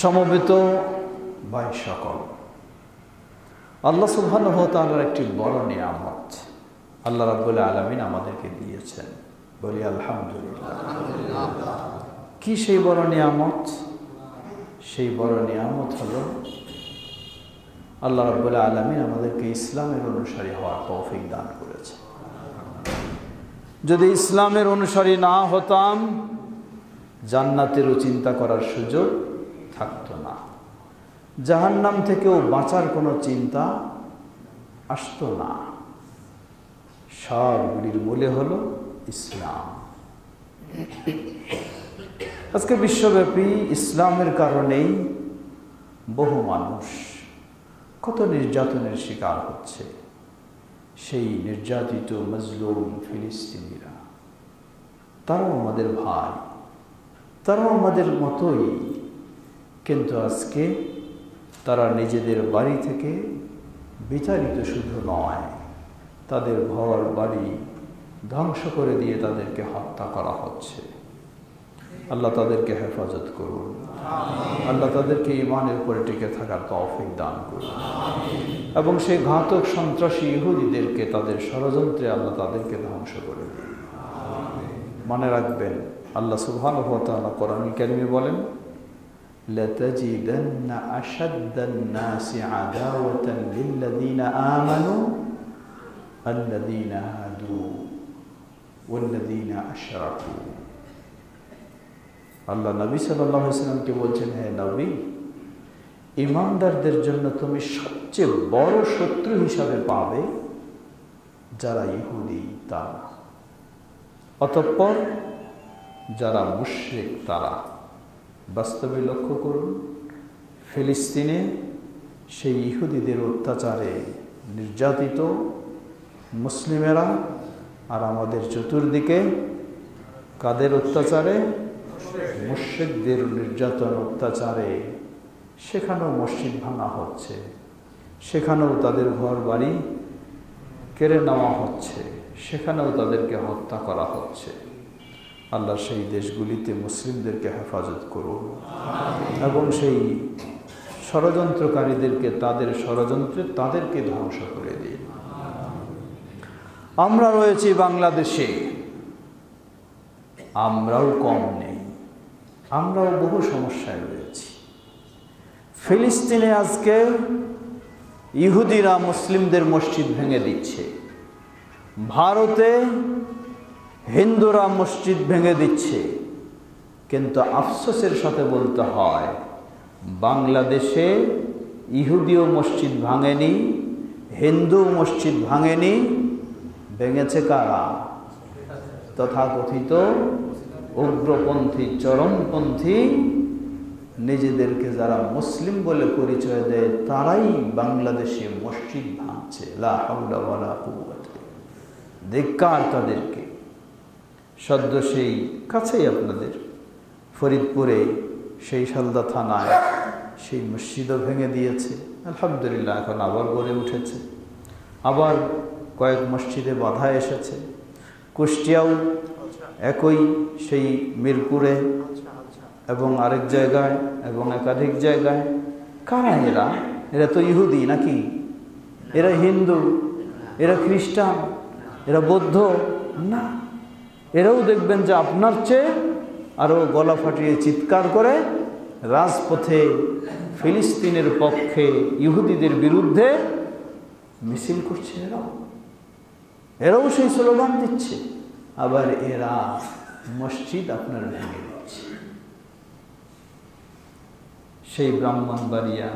সমবেত ভাই সকল, আল্লাহ সুবহানাহু ওয়া তাআলার একটি বড় নিয়ামত আল্লাহ রাব্বুল আলামিন আমাদেরকে দিয়েছেন। বলি আলহামদুলিল্লাহ। কি সেই বড় নিয়ামত? সেই বড় নিয়ামত হলো আল্লাহ রাব্বুল আলামিন আমাদেরকে ইসলামের অনুসারী হওয়ার তৌফিক দান করেছে। যদি ইসলামের অনুসারী না হতাম, জান্নাতেরও চিন্তা করার সুযোগ থাকতো না, জাহান্নাম থেকেও বাঁচার কোনো চিন্তা আসতো না। সবগুলির মূলে হলো ইসলাম। আজকে বিশ্বব্যাপী ইসলামের কারণেই বহু মানুষ কত নির্যাতনের শিকার হচ্ছে। সেই নির্যাতিত মজলুম ফিলিস্তিনিরা, তারাও আমাদের ভাই, তারাও আমাদের মতোই, কিন্তু আজকে তারা নিজেদের বাড়ি থেকে বিতাড়িত শুধু নয়, তাদের ঘর বাড়ি ধ্বংস করে দিয়ে তাদেরকে হত্যা করা হচ্ছে। আল্লাহ তাদেরকে হেফাজত করুন, আল্লাহ তাদেরকে ঈমানের উপরে টিকে থাকার তৌফিক দান করুন, এবং সেই ঘাতক সন্ত্রাসী ইহুদিদেরকে তাদের ষড়যন্ত্রে আল্লাহ তাদেরকে ধ্বংস করে দিন। মনে রাখবেন, আল্লাহ সুবহানাহু ওয়া তাআলা কোরআনুল কারীমে বলেন, লাতাজিদান্না আশাদ্দান নাসি আদাওয়াতান লিল্লাযীনা আমানু আল্লাযীনা হাদু ওয়াল্লাযীনা আশরাকু। আল্লাহ নবী সাল্লাল্লাহু আলাইহি ওয়াসাল্লামকে বলছেন, হে নবী, ঈমানদারদের জন্য তুমি সবচেয়ে বড় শত্রু হিসাবে পাবে যারা ইহুদি তারা, অতঃপর যারা মুশরিক তারা। বাস্তবে লক্ষ্য করুন, ফিলিস্তিনে সেই ইহুদিদের অত্যাচারে নির্যাতিত মুসলিমেরা, আর আমাদের চতুর্দিকে কাদের অত্যাচারে? মুশরিকদের নির্যাতন অত্যাচারে। সেখানেও মসজিদ ভাঙা হচ্ছে, সেখানেও তাদের ঘর বাড়ি কেড়ে নেওয়া হচ্ছে, সেখানেও তাদেরকে হত্যা করা হচ্ছে। আল্লাহ সেই দেশগুলিতে মুসলিমদেরকে হেফাজত করুন, এবং সেই ষড়যন্ত্রকারীদেরকে তাদের ষড়যন্ত্রে তাদেরকে ধ্বংস করে দিন। আমরা রয়েছি বাংলাদেশে, আমরাও কম নেই, আমরাও বহু সমস্যায় রয়েছি। ফিলিস্তিনে আজকে ইহুদিরা মুসলিমদের মসজিদ ভেঙে দিচ্ছে, ভারতে হিন্দুরা মসজিদ ভেঙে দিচ্ছে, কিন্তু আফসোসের সাথে বলতে হয়, বাংলাদেশে ইহুদিও মসজিদ ভাঙেনি, হিন্দু মসজিদ ভাঙেনি, ভেঙেছে কারা? তথাকথিত উগ্রপন্থী, চরমপন্থী, নিজেদেরকে যারা মুসলিম বলে পরিচয় দেয়, তারাই বাংলাদেশে মসজিদ ভাঙছে। লা হাওলা ওয়ালা কুওয়াতা। ধিক্কার তাদেরকে। সদ্য সেই কাছেই আপনাদের ফরিদপুরে সেই শালদা থানায় সেই মসজিদও ভেঙে দিয়েছে। আলহামদুলিল্লাহ, এখন আবার গড়ে উঠেছে, আবার কয়েক মসজিদে বাধা এসেছে। কুষ্টিয়াও একই, সেই মিরপুরে এবং আরেক জায়গায় এবং একাধিক জায়গায়। কারা এরা? এরা তো ইহুদি নাকি? এরা হিন্দু? এরা খ্রিস্টান? এরা বৌদ্ধ? না, এরাও দেখবেন যে আপনার চেয়ে আরও গলা ফাটিয়ে চিৎকার করে রাজপথে ফিলিস্তিনের পক্ষে, ইহুদিদের বিরুদ্ধে মিছিল করছে। এরাও সেই স্লোগান দিচ্ছে, আবার এরা মসজিদ আপনার ভেঙে দিচ্ছে। সেই ব্রাহ্মণবাড়িয়া,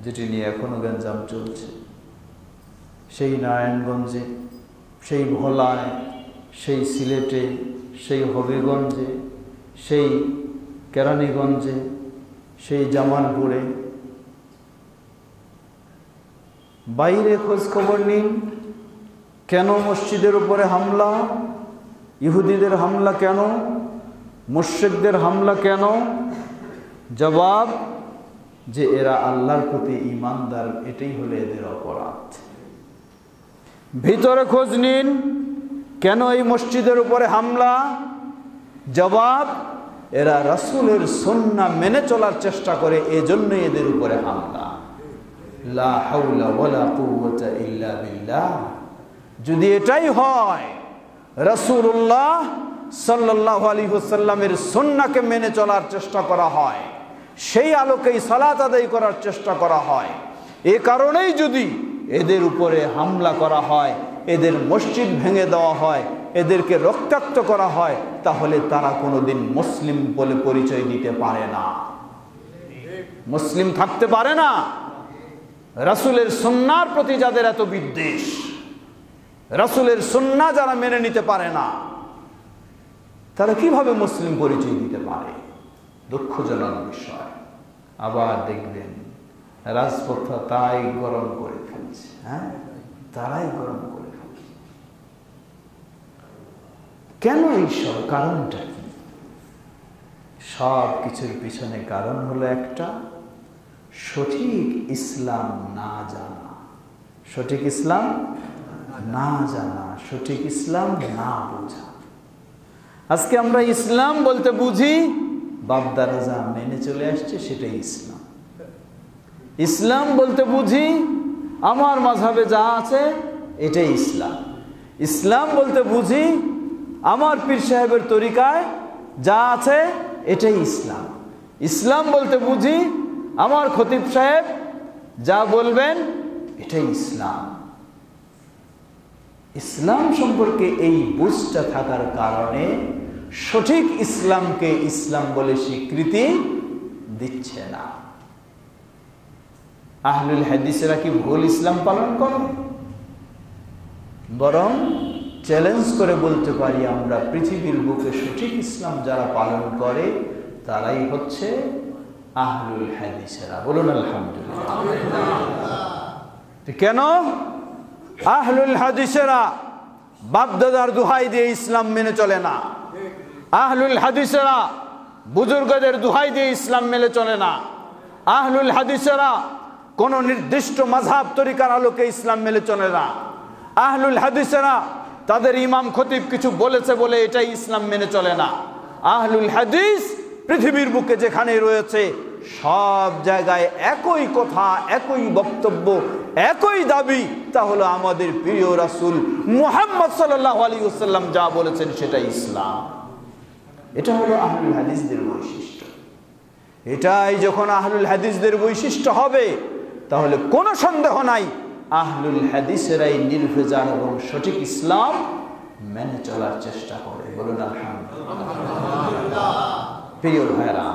যেটি নিয়ে এখনো গ্যাঞ্জাম চলছে, সেই নারায়ণগঞ্জে, সেই ভোলায়, সেই সিলেটে, সেই হবিগঞ্জে, সেই কেরানীগঞ্জে, সেই জামালপুরে, বাইরে খোঁজ খবর নিন। কেন মসজিদের উপরে হামলা? ইহুদিদের হামলা কেন? মুশরিকদের হামলা কেন? জবাব, যে এরা আল্লাহর প্রতি ঈমানদার, এটাই হলো এদের অপরাধ। ভিতরে খোঁজ নিন, কেন এই মসজিদের উপরে হামলা? জবাব, এরা রাসূলের সুন্নাহ মেনে চলার চেষ্টা করে, এজন্যই এদের উপরে হামলা। লা হাওলা ওয়ালা কুওয়াতা ইল্লা বিল্লাহ। যদি এটাই হয়, রাসূলুল্লাহ সাল্লাল্লাহু আলাইহি ওয়াসাল্লামের সুন্নাহকে মেনে চলার চেষ্টা করা হয়, সেই আলোকেই সালাত আদায় করার চেষ্টা করা হয়, এ কারণেই যদি এদের উপরে হামলা করা হয়, এদের মসজিদ ভেঙে দেওয়া হয়, এদেরকে রক্তাক্ত করা হয়, তাহলে তারা কোনোদিন মুসলিম বলে পরিচয় দিতে পারে না, মুসলিম থাকতে পারে না। রাসূলের সুন্নাহর প্রতি যাদের এত বিদ্বেষ, রাসূলের সুন্নাহ যারা মেনে নিতে পারে না, তারা কিভাবে মুসলিম পরিচয় দিতে পারে? দুঃখজনক বিষয়। আবার দেখবেন রাজপথ তাই গরম করে ফেলছে, হ্যাঁ, তারাই গরম করে ফেলছে। কেন এইসব? কারণটা কি? সব কিছুর পিছনে কারণ হলো একটা, সঠিক ইসলাম না জানা। সঠিক ইসলাম না জানা, সঠিক ইসলাম না বোঝা। আজকে আমরা ইসলাম বলতে বুঝি বাপদারা যা মেনে চলে আসছে সেটাই ইসলাম। ইসলাম বলতে বুঝি আমার মাযহাবে যা আছে এটাই ইসলাম। ইসলাম বলতে বুঝি আমার পীর সাহেবের তরিকায় যা আছে এটাই ইসলাম। ইসলাম বলতে বুঝি আমার খতিব সাহেব যা বলবেন এটাই ইসলাম। ইসলাম সম্পর্কে এই বুঝটা থাকার কারণে সঠিক ইসলামকে ইসলাম বলে স্বীকৃতি দিচ্ছে না। আহলুল হাদিসেরা কি ভুল ইসলাম পালন করে? বরং চ্যালেঞ্জ করে বলতে পারি আমরা, পৃথিবীর বুকে সঠিক ইসলাম যারা পালন করে তারাই হচ্ছে আহলুল হাদিসেরা। বলুন আলহামদুলিল্লাহ। কেন? আহলুল হাদিসেরা বাপদাদার দোহাই দিয়ে ইসলাম মেনে চলে না। আহলুল হাদিসেরা বুজুর্গদের দোহাই দিয়ে ইসলাম মেনে চলে না। আহলুল হাদিসেরা কোন নির্দিষ্ট মাযহাব তরিকার আলোকে ইসলাম মেনে চলে না। আহলুল হাদিসেরা তাদের ইমাম খতিব কিছু বলেছে বলে এটাই ইসলাম মেনে চলে না। আহলুল হাদিস পৃথিবীর বুকে যেখানে রয়েছে সব জায়গায় একই কথা, একই বক্তব্য, একই দাবি, তা হলো আমাদের প্রিয় রাসূল মুহাম্মদ সাল্লাল্লাহু আলাইহি ওয়াসাল্লাম যা বলেছেন সেটাই ইসলাম। এটা হলো আহলুল হাদিসদের বৈশিষ্ট্য। এটাই যখন আহলুল হাদিসদের বৈশিষ্ট্য হবে, তাহলে কোনো সন্দেহ নাই আহলুল হাদিসেরাই নির্ভেজাল এবং সঠিক ইসলাম মেনে চলার চেষ্টা করে। বলুন আলহামদুলিল্লাহ। প্রিয় ভাইরা,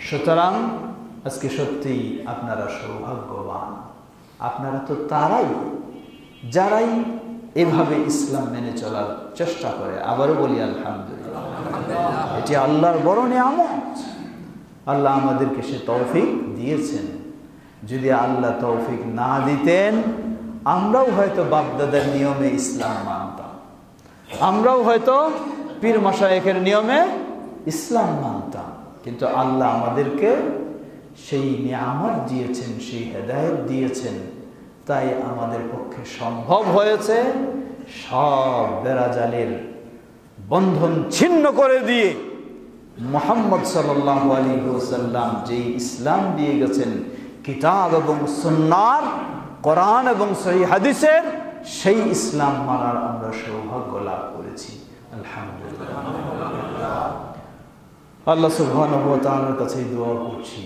সুতরাং আজকে সত্যি আপনারা সৌভাগ্যবান। আপনারা তো তারাই যারাই এভাবে ইসলাম মেনে চলার চেষ্টা করে। আবারও বলি আলহামদুলিল্লাহ, এটি আল্লাহর বড় নিয়ামত। আল্লাহ আমাদেরকে সে তৌফিক দিয়েছেন। যদি আল্লাহ তৌফিক না দিতেন, আমরাও হয়তো বাপদাদার নিয়মে ইসলাম মানতাম, আমরাও হয়তো পীর মাশায়েখের নিয়মে ইসলাম মানতাম। কিন্তু আল্লাহ আমাদেরকে সেই নিয়ামত দিয়েছেন, সেই হেদায়েত দিয়েছেন, তাই আমাদের পক্ষে সম্ভব হয়েছে সব বেড়াজালের বন্ধন ছিন্ন করে দিয়ে মুহাম্মদ সাল্লাল্লাহু আলাইহি ওয়াসাল্লাম যেই ইসলাম দিয়ে গেছেন, কিতাব এবং সুন্নাহর, কোরআন এবং সহিহ হাদিসের, সেই ইসলাম মানার আমরা সৌভাগ্য লাভ করেছি। আলহামদুলিল্লাহ। আল্লাহ সুবহানাহু ওয়া তাআলার কাছে দোয়া করছি,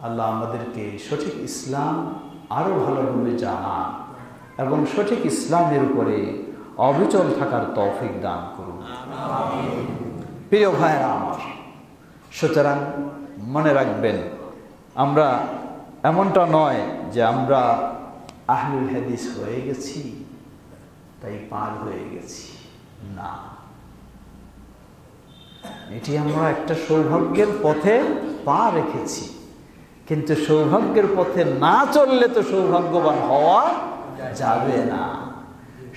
আল্লাহ আমাদেরকে সঠিক ইসলাম আরো ভালোভাবে জানা এবং সঠিক ইসলামের উপরে অবিচল থাকার তৌফিক দান করুন। প্রিয় ভাইরা আমার, সুতরাং মনে রাখবেন, আমরা এমনটা নয় যে আমরা আহলুল হাদিস হয়ে গেছি তাই পার হয়ে গেছি, না। এটি আমরা একটা সৌভাগ্যের পথে পা রেখেছি, কিন্তু সৌভাগ্যের পথে না চললে তো সৌভাগ্যবান হওয়া যাবে না।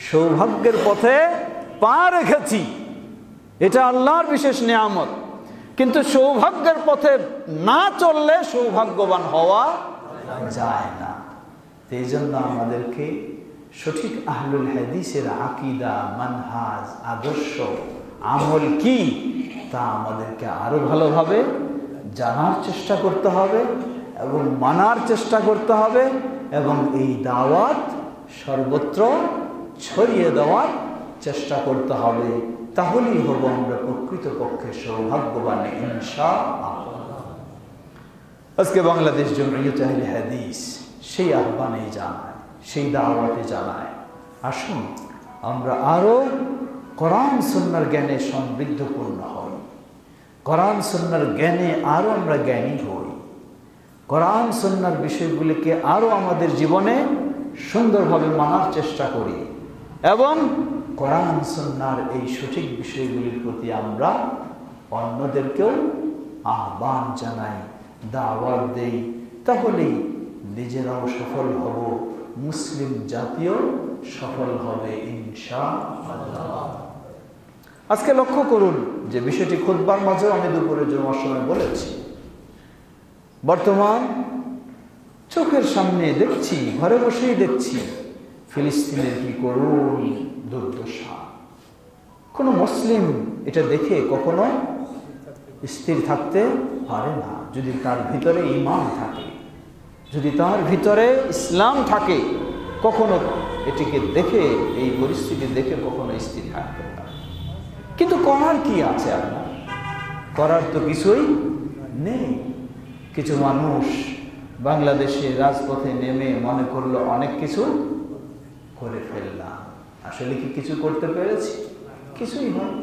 সৌভাগ্যের পথে পা রেখেছি, এটা আল্লাহর বিশেষ নিয়ামত, কিন্তু সৌভাগ্যের পথে না চললে সৌভাগ্যবান হওয়া যায় না। এই জন্য আমাদেরকে সঠিক আহলুল হাদিসের আকীদা, মানহাজ, আদর্শ, আমল কি তা আমাদেরকে আরো ভালোভাবে জানার চেষ্টা করতে হবে এবং মানার চেষ্টা করতে হবে এবং এই দাওয়াত সর্বত্র ছড়িয়ে দেওয়ার চেষ্টা করতে হবে। তাহলেই হব আমরা প্রকৃতপক্ষে সৌভাগ্যবান ইনশাআল্লাহ। আজকে বাংলাদেশ জমিয়ত আহলে হাদিস সেই আহ্বানে জানায়, সেই দাওয়াতে জানায়, আসুন আমরা আরো কোরআন সুন্নাহর জ্ঞানে সমৃদ্ধপূর্ণ হই, কোরআন সুন্নাহর জ্ঞানে আরো আমরা জ্ঞানী হই, কোরআন সুন্নাহর বিষয়গুলিকে আরো আমাদের জীবনে সুন্দরভাবে মানার চেষ্টা করি এবং কোরআন সুন্নাহর এই সঠিক বিষয়গুলির প্রতি আমরা অন্যদেরকেও আহ্বান জানাই, দাওয়াত দেই। তাহলেই নিজেরাও সফল হব, মুসলিম জাতীয় সফল হবে ইনশাআল্লাহ। আজকে লক্ষ্য করুন যে বিষয়টি খুতবার মাঝেও আমি দুপুরে জুমার সময় বলেছি। বর্তমান চোখের সামনে দেখছি, ঘরে বসেই দেখছি ফিলিস্তিনের কি করুণ দুর্দশা। কোনো মুসলিম এটা দেখে কখনো স্থির থাকতে পারে না। যদি তার ভিতরে ঈমান থাকে, যদি তার ভিতরে ইসলাম থাকে, কখনো এটিকে দেখে, এই পরিস্থিতি দেখে কখনো স্থির থাকতে পারে। কিন্তু করার কি আছে আপনার? করার তো কিছুই নেই। কিছু মানুষ বাংলাদেশের রাজপথে নেমে মনে করলো অনেক কিছু করে ফেললাম। আসলে কি কিছু করতে পেরেছি? কিছুই হয়।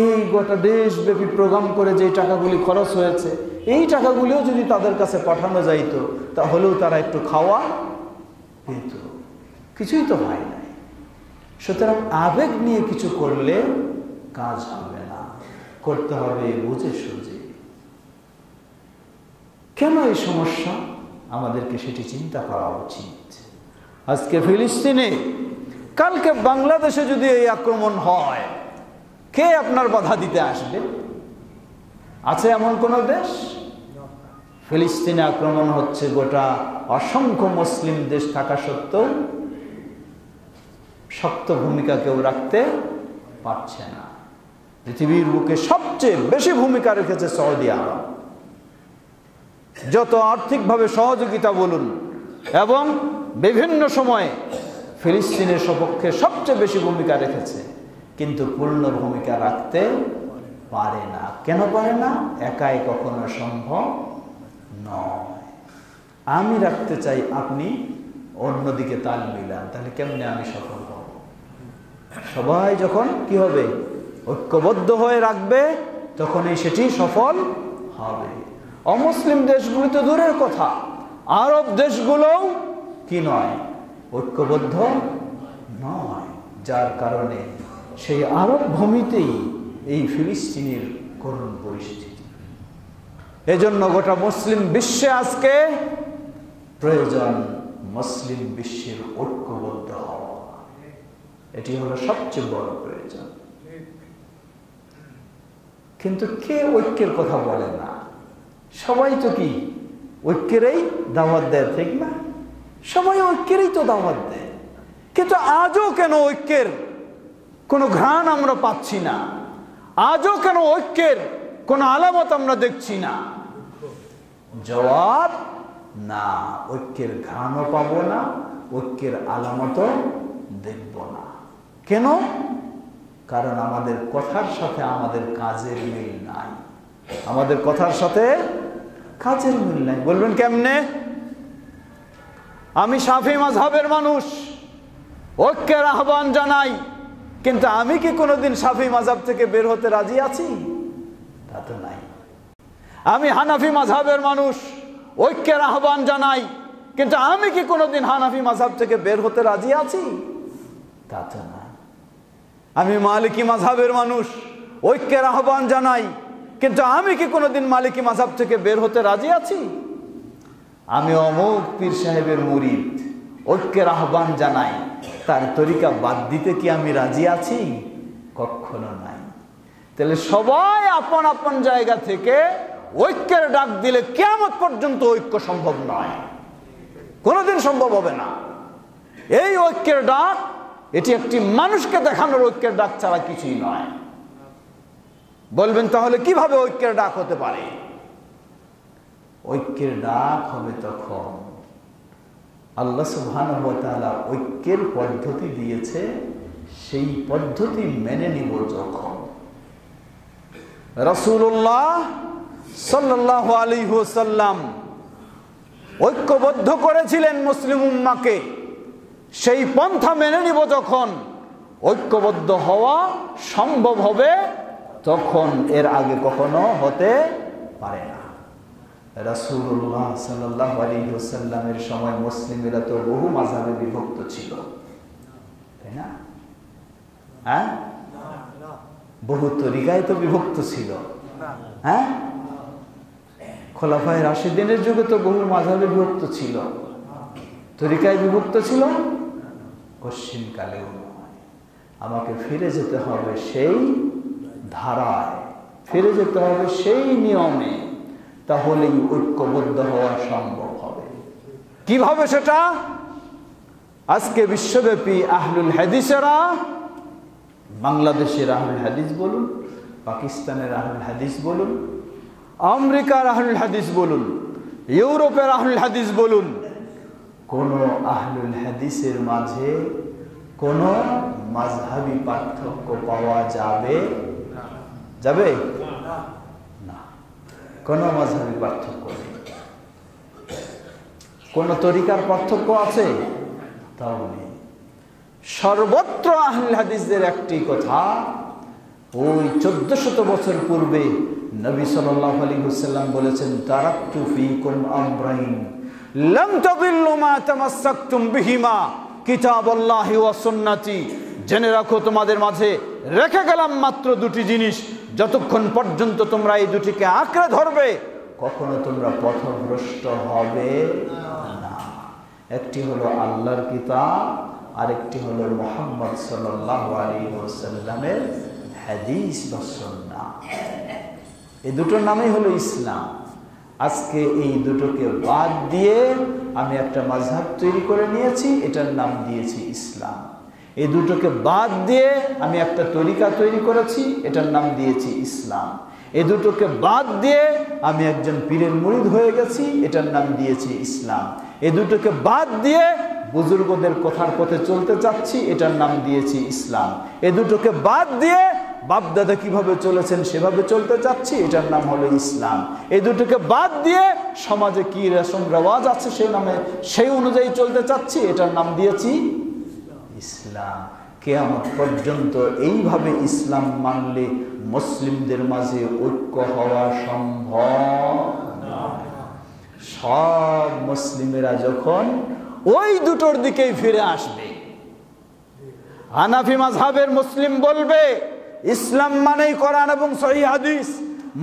এই গোটা দেশব্যাপী প্রোগ্রাম করে যে টাকাগুলি খরচ হয়েছে, এই টাকাগুলিও যদি তাদের কাছে পাঠানো যাইত তাহলেও তারা একটু খাওয়া পেত। কিছুই তো হয় নাই। সুতরাং আবেগ নিয়ে কিছু করলে কাজ হবে না, করতে হবে বুঝে সুঝে। কেন এই সমস্যা? আমাদেরকে সেটি চিন্তা করা উচিত। আজকে ফিলিস্তিনে, কালকে বাংলাদেশে যদি এই আক্রমণ হয়, কে আপনার বাধা দিতে আসবে? আছে এমন কোন দেশ? ফিলিস্তিনে আক্রমণ হচ্ছে, গোটা অসংখ্য মুসলিম দেশ থাকা সত্ত্বেও শক্ত ভূমিকা কেউ রাখতে পারছে না। পৃথিবীর বুকে সবচেয়ে বেশি ভূমিকা রেখেছে সৌদি আরব। যত আর্থিকভাবে সহযোগিতা বলুন এবং বিভিন্ন সময়ে ফিলিস্তিনের সপক্ষে সবচেয়ে বেশি ভূমিকা রেখেছে, কিন্তু পূর্ণ ভূমিকা রাখতে পারে না। কেন পারে না? একাই কখনো সম্ভব নয়। আমি রাখতে চাই, আপনি অন্যদিকে তাল মিলান, তাহলে কেমনে আমি সফল হব? সবাই যখন কি হবে, ঐক্যবদ্ধ হয়ে রাখবে, তখনই সেটি সফল হবে। অমুসলিম দেশগুলি তো দূরের কথা, আরব দেশগুলোও কি নয়, ঐক্যবদ্ধ নয়। যার কারণে সেই আরব ভূমিতেই এই ফিলিস্তিনের করুণ পরিস্থিতি। এজন্য গোটা মুসলিম বিশ্বে আজকে প্রয়োজন মুসলিম বিশ্বের ঐক্যবদ্ধ হওয়া। এটি হলো সবচেয়ে বড় প্রয়োজন। কিন্তু কে ঐক্যের কথা বলে না? সবাই তো কি ঐক্যেরই দাওয়াত দেয়, ঠিক না? সবাই ঐক্যেরই তো দাওয়াত দেয়। কিন্তু আজও কেন ঐক্যের কোনো ঘ্রাণ আমরা পাচ্ছি না? আজও কেন ঐক্যের কোনো আলামত আমরা দেখছি না? জবাব না, ঐক্যের ঘ্রাণও পাবো না, ঐক্যের আলামতও দেখব না। কেন? কারণ আমাদের কথার সাথে আমাদের কাজের মিল নাই। আমাদের কথার সাথে কাজের মিল নাই। বলবেন কেমনে? আমি শাফি মাযহাবের মানুষ, ঐক্যের আহ্বান জানাই, কিন্তু আমি কি কোনোদিন শাফি মাযহাব থেকে বের হতে রাজি আছি? তা তো নাই। আমি হানাফি মাযহাবের মানুষ, ঐক্যের আহ্বান জানাই, কিন্তু আমি কি কোনোদিন হানাফি মাযহাব থেকে বের হতে রাজি আছি? তা তো না। আমি মালিকি মাযহাবের মানুষ, ঐক্যের আহ্বান জানাই, কিন্তু আমি কি কোনোদিন মালিকি মাযহাব থেকে বের হতে রাজি আছি? আমি অমুক পীর সাহেবের মুরিদ, ঐক্যের আহ্বান জানাই, তার তরিকা বাদ দিতে কি আমি রাজি আছি? কখনো নাই। তাহলে সবাই আপন আপন জায়গা থেকে ঐক্যের ডাক দিলে কিয়ামত পর্যন্ত ঐক্য সম্ভব নয়, কোনোদিন সম্ভব হবে না। এই ঐক্যের ডাক, এটি একটি মানুষকে দেখানোর ঐক্যের ডাক ছাড়া কিছুই নয়। বলবেন তাহলে কিভাবে ঐক্যের ডাক হতে পারে? ঐক্যের ডাক হবে তখন আল্লাহ সুবহানাহু ওয়া তাআলা ঐক্যের পদ্ধতি দিয়েছে, সেই পদ্ধতি মেনে নিব যখন। রাসূলুল্লাহ সাল্লাল্লাহু আলাইহি ওয়াসাল্লাম ঐক্যবদ্ধ করেছিলেন মুসলিম উম্মাহকে, সেই পন্থা মেনে নিব যখন ঐক্যবদ্ধ হওয়া সম্ভব হবে, তখন এর আগে কখনো হতে পারে না। রাসূলুল্লাহ সাল্লাল্লাহু আলাইহি ওয়াসাল্লামের সময় মুসলিমেরা তো বহু মাযহাবে বিভক্ত ছিল, তাই না? হ্যাঁ, বহু তরিকায় তো বিভক্ত ছিল। হ্যাঁ, খোলাফায়ে রাশিদিনের যুগে তো বহু মাযহাবে বিভক্ত ছিল, তরিকায় বিভক্ত ছিল। পশ্চিমকালেও আমাকে ফিরে যেতে হবে সেই ধারায়, ফিরে যেতে হবে সেই নিয়মে, তাহলেই ঐক্যবদ্ধ হওয়া সম্ভব হবে। কিভাবে সেটা? আজকে বিশ্বব্যাপী আহলুল হাদিসেরা, বাংলাদেশের আহলুল হাদিস বলুন, পাকিস্তানের আহলুল হাদিস বলুন, আমেরিকার আহলুল হাদিস বলুন, ইউরোপের আহলুল হাদিস বলুন, কোন আহলুল হাদিসের মাঝে কোন মাযহাবী পার্থক্য পাওয়া যাবে না। কোন মাযহাবী পার্থক্য নেই। কোন তরিকার পার্থক্য আছে? তাও নেই। সর্বত্র আহলুল হাদিসদের একটি কথা, ওই 1400 বছর পূর্বে নবী সাল্লাল্লাহু আলাইহি ওয়াসাল্লাম বলেছেন, তারাকতু ফীকুম আমরাইন লাম তাদিল্লু মা তামাসসাকতুম বিহিমা কিতাবুল্লাহি ওয়া সুন্নতি। জেনে রাখো, তোমাদের মাঝে রেখে গেলাম মাত্র দুটি জিনিস, যতক্ষণ পর্যন্ত তোমরা এই দুটিকে আঁকড়ে ধরবে কখনো তোমরা পথভ্রষ্ট হবে না। একটি হলো আল্লাহর কিতাব, আরেকটি হলো মুহাম্মদ সাল্লাল্লাহু আলাইহি ওয়াসাল্লামের হাদিস বা সুন্নাহ। এই দুটোর নামই হলো ইসলাম। আজকে এই দুটোকে বাদ দিয়ে আমি একটা মাযহাব তৈরি করে নিয়েছি, এটার নাম দিয়েছি ইসলাম। এই দুটোকে বাদ দিয়ে আমি একটা তরিকা তৈরি করেছি, এটার নাম দিয়েছি ইসলাম। এই দুটোকে বাদ দিয়ে আমি একজন পীরের মুরিদ হয়ে গেছি, এটার নাম দিয়েছি ইসলাম। এই দুটোকে বাদ দিয়ে বুজুর্গদের কথার পথে চলতে চাচ্ছি, এটার নাম দিয়েছি ইসলাম। এই দুটোকে বাদ দিয়ে বাপদাদা কিভাবে চলেছেন সেভাবে চলতে চাচ্ছি, এটার নাম হলো ইসলাম। এই দুটোকে বাদ দিয়ে সমাজে কি রসম রেওয়াজ আছে সেই অনুযায়ী চলতে চাচ্ছি, এটার নাম দিয়েছি ইসলাম। কিয়ামত পর্যন্ত এইভাবে ইসলাম মানলে মুসলিমদের মাঝে ঐক্য হওয়া সম্ভব নয়। সব মুসলিমেরা যখন ওই দুটোর দিকেই ফিরে আসবে, হানাফি মাযহাবের মুসলিম বলবে ইসলাম মানেই কোরআন এবং সহিহ হাদিস,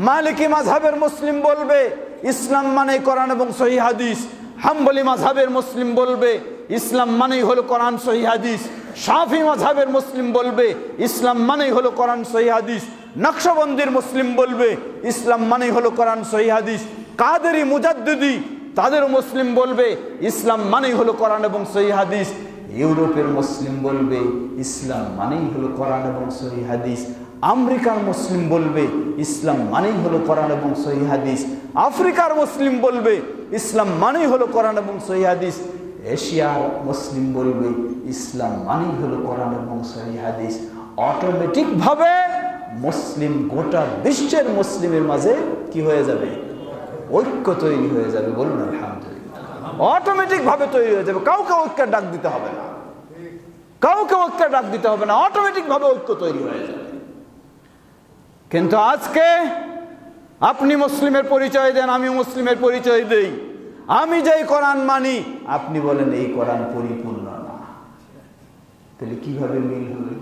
মালিকি মাযহাবের মুসলিম বলবে ইসলাম মানেই কোরআন এবং সহিহ হাদিস, হাম্বলি মাযহাবের মুসলিম বলবে ইসলাম মানেই হলো কোরআন সহিহ হাদিস, শাফি মাযহাবের মুসলিম বলবে ইসলাম মানেই হলো কোরআন সহিহ হাদিস, নকশবন্দির মুসলিম বলবে ইসলাম মানেই হলো কোরআন সহিহ হাদিস, কাদেরি মুজাদ্দিদি তাদের মুসলিম বলবে ইসলাম মানেই হলো কোরআন এবং সহিহ হাদিস, ইউরোপের মুসলিম বলবে ইসলাম মানেই হলো কোরআন এবং সহিহ হাদিস, আমেরিকার মুসলিম বলবে ইসলাম মানেই হলো কোরআন এবং সহিহ হাদিস, আফ্রিকার মুসলিম বলবে ইসলাম মানেই হলো কোরআন এবং সহিহ হাদিস, এশিয়ার মুসলিম বলবে ইসলাম মানেই হলো কোরআন এবং সহিহ হাদিস। অটোমেটিক ভাবে মুসলিম, গোটা বিশ্বের মুসলিমের মাঝে কি হয়ে যাবে? ঐক্য তৈরি হয়ে যাবে। বলুন আলহামদুলিল্লাহ। অটোমেটিক ভাবে তৈরি হয়ে যাবে, কাউকে ঐক্যের ডাক দিতে হবে না, কাউকে ঐক্যের ডাক দিতে হবে না, অটোমেটিক ভাবে ঐক্য তৈরি হয়ে যাবে। কিন্তু আজকে আপনি মুসলিমের পরিচয় দেন, আমি মুসলিমের পরিচয় দেই, আমি যেই কোরআন মানি আপনি বলেন এই কোরআন পরিপূর্ণ না, তাহলে কিভাবে মিল হবে?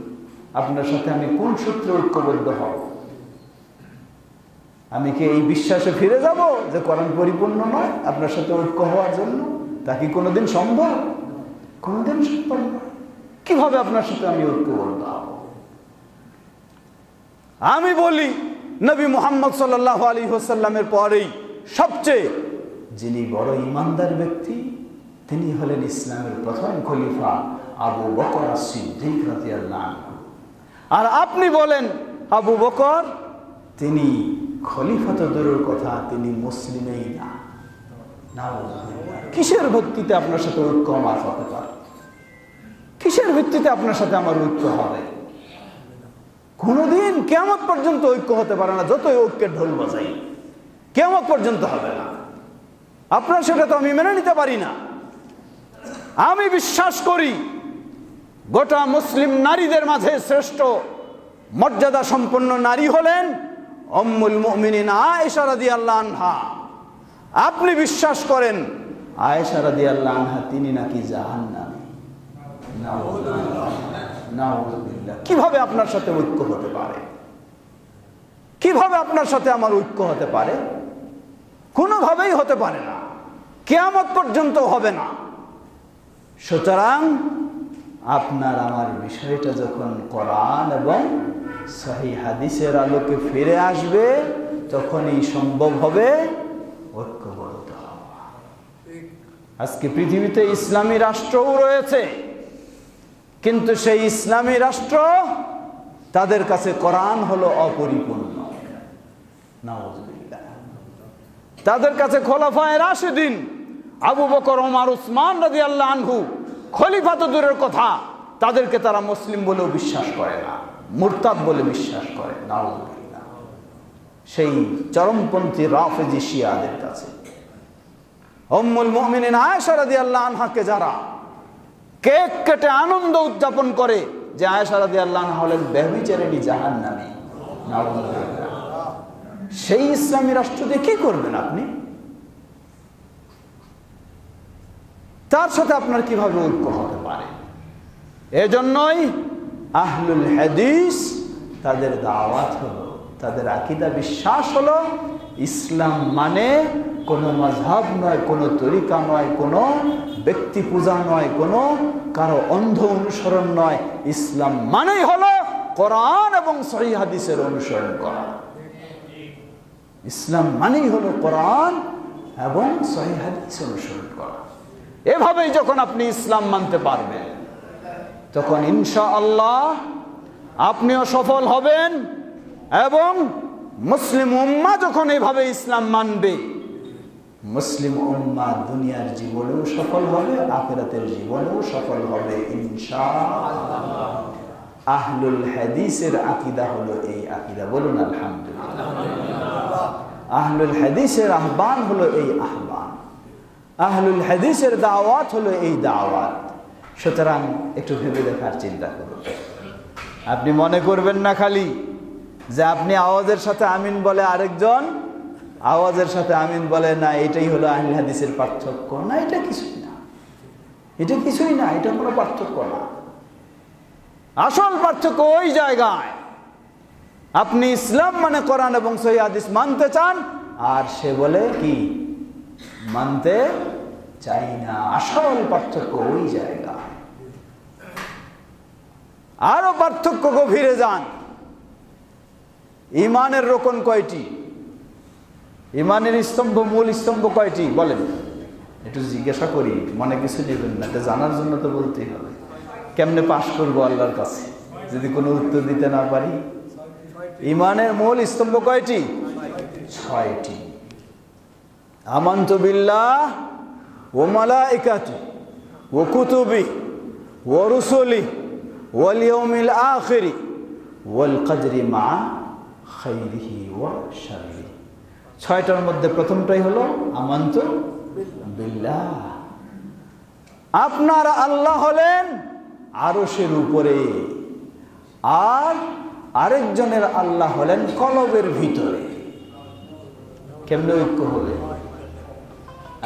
আপনার সাথে আমি কোন সূত্রে ঐক্যবদ্ধ হব? আমি কি এই বিশ্বাসে ফিরে যাব যে কোরআন পরিপূর্ণ নয় আপনার সাথে ঐক্য হওয়ার জন্য? তা কি কোনোদিন সম্ভব? কোনোদিন সম্ভব নয়। কিভাবে আপনার সাথে আমি ঐক্যবদ্ধ হব? আমি বলি নবী মুহাম্মদ সাল্লাল্লাহু আলাইহি ওয়াসাল্লামের পরেই সবচেয়ে যিনি বড় ঈমানদার ব্যক্তি তিনি হলেন ইসলামের প্রথম খলিফা আবু বকর as-সিদ্দিক রাদিয়াল্লাহু আনহু। আর আপনি বলেন আবু বকর তিনি খলিফা তো দূরের কথা, তিনি মুসলিমই না। কিসের ভিত্তিতে আপনার সাথে ঐক্য আমার হতে পারে? কিসের ভিত্তিতে আপনার সাথে আমার ঐক্য হবে? কোনদিন কিয়ামত পর্যন্ত ঐক্য হতে পারে না। যতই ঐক্যের ঢোল বাজাই, কিয়ামত পর্যন্ত হবে না। আপনার সেটা তো আমি মেনে নিতে পারি না। আমি বিশ্বাস করি গোটা মুসলিম নারীদের মাঝে শ্রেষ্ঠ মর্যাদা সম্পন্ন নারী হলেন উম্মুল মুমিনিন আয়েশা রাদিয়াল্লাহু আনহা। আপনি বিশ্বাস করেন আয়েশা রাদিয়াল্লাহু আনহা তিনি নাকি জাহান্নামী। নাউযুবিল্লাহ। কিভাবে আপনার সাথে ঐক্য হতে পারে? কিভাবে আপনার সাথে আমার ঐক্য হতে পারে? কোনোভাবেই হতে পারে না, কিয়ামত পর্যন্ত হবে না। সুতরাং আপনার আমার বিষয়টা যখন কোরআন এবং সহিহ হাদিসের আলোকে ফিরে আসবে, তখনই সম্ভব হবে ঐক্যবদ্ধ হওয়া। আজকে পৃথিবীতে ইসলামী রাষ্ট্রও রয়েছে, কিন্তু সেই ইসলামী রাষ্ট্র তাদের কাছে কোরআন হলো অপরিপূর্ণ। নাউযুবিল্লাহ। তাদের কাছে খোলাফায়ে রাশিদিন আবু বকর, ওমর, উসমান রাদিয়াল্লাহু আনহু খলিফা তো দূরের কথা, তাদেরকে তারা মুসলিম বলেও বিশ্বাস করে না, মুরতাদ বলে বিশ্বাস করে। নাউযুবিল্লাহ। সেই চরমপন্থী রাফেজি শিয়াদের কাছে উম্মুল মুমিনিন আয়েশা রাদিয়াল্লাহু আনহাকে যারা কেক কেটে আনন্দ উদযাপন করে যে আয়েশা রাদিয়াল্লাহু আনহা হলেন ব্যভিচারিণী, জাহান্নামী, নাউযুবিল্লাহ, সেই ইসলামী রাষ্ট্র দিয়ে কি করবেন আপনি? তার সাথে আপনার কিভাবে ঐক্য হতে পারে? এজন্যই আহলুল হাদিস তাদের দাওয়াত হলো, তাদের আকীদা বিশ্বাস হলো ইসলাম মানে কোনো মাযহাব নয়, কোনো তরিকা নয়, কোনো ব্যক্তি পূজা নয়, কোনো কারো অন্ধ অনুসরণ নয়। ইসলাম মানেই হলো কোরআন এবং সহিহ হাদিসের অনুসরণ করা। ইসলাম মানেই হলো কোরআন এবং সহিহ হাদিস অনুসরণ করা। এভাবেই যখন আপনি ইসলাম মানতে পারবেন, তখন ইনশাআল্লাহ আপনিও সফল হবেন, এবং মুসলিম উম্মাহ যখন এইভাবে ইসলাম মানবে, মুসলিম উম্মাহ দুনিয়ার জীবনেও সফল হবে, আখিরাতের জীবনেও সফল হবে ইনশাআল্লাহ। আহলুল হাদিসের আকীদা হলো এই আকীদা। বলুন আলহামদুলিল্লাহ। আহলুল হাদিসের আহ্বান হলো এই আহ্বান, আহলুল হাদিসের দাওয়াত হলো এই দাওয়াত। সুতরাং একটু ভেবে দেখার চিন্তা করুন। আপনি মনে করবেন না খালি যে আপনি আওয়াজের সাথে আমিন বলে আরেকজন আওয়াজের সাথে আমিন বলে না, এটাই হলো আহলে হাদিসের পার্থক্য। না, এটা কিছুই না, এটা কিছুই না, এটা কোনো পার্থক্য না। আসল পার্থক্য ওই জায়গায় আপনি ইসলাম মানে কোরআন এবং সহিহ হাদিস মানতে চান, আর সে বলে কি মানতে চাই না। আসল পার্থক্য ওই জায়গায়। আরো পার্থক্য গভীরে যান। ইমানের রোকন কয়টি? ইমানের স্তম্ভ, মূল স্তম্ভ কয়টি বলেন? একটু জিজ্ঞাসা করি, মনে কিছু নেবেন না, এটা জানার জন্য তো বলতেই হবে। কেমনে পাশ করবো আল্লাহর কাছে যদি কোনো উত্তর দিতে না পারি? ইমানের মূল স্তম্ভ কয়টি? 6টি। আমানতু বিল্লাহ ওয়া মালাইকাতু ওয়া কুতুবি ওয়া রুসুলি ওয়াল ইয়াউমিল আখির ওয়াল কদরি মা খাইরিহি ওয়া শাররিহি। 6টার মধ্যে প্রথমটাই হলো আমানতু বিল্লাহ। আপনার আল্লাহ হলেন আরশের উপরে, আর আরেকজনের আল্লাহ হলেন কলবের ভিতরে। কেমনে ঐক্য হবে?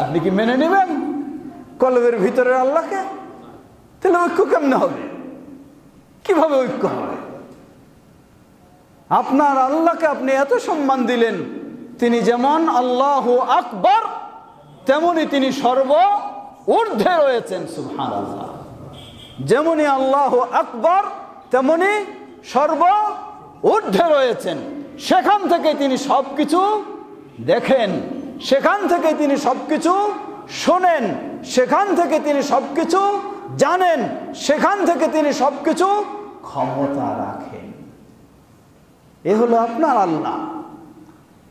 আপনি কি মেনে নেবেন কলবের ভিতরের আল্লাহকে? তাহলে ঐক্য কেমনে হবে? কিভাবে ঐক্য হবে? আপনার আল্লাহকে আপনি এত সম্মান দিলেন, তিনি যেমন আল্লাহু আকবার তেমনি তিনি সর্ব ঊর্ধ্বে রয়েছেন। সুবহানাল্লাহ। যেমনি আল্লাহু আকবার তেমনি সর্ব ঊর্ধ্বে রয়েছেন। সেখান থেকে তিনি সবকিছু দেখেন, সেখান থেকে তিনি সবকিছু শোনেন, সেখান থেকে তিনি সবকিছু জানেন, সেখান থেকে তিনি সবকিছু ক্ষমতা রাখেন। এ হলো আপনার আল্লাহ।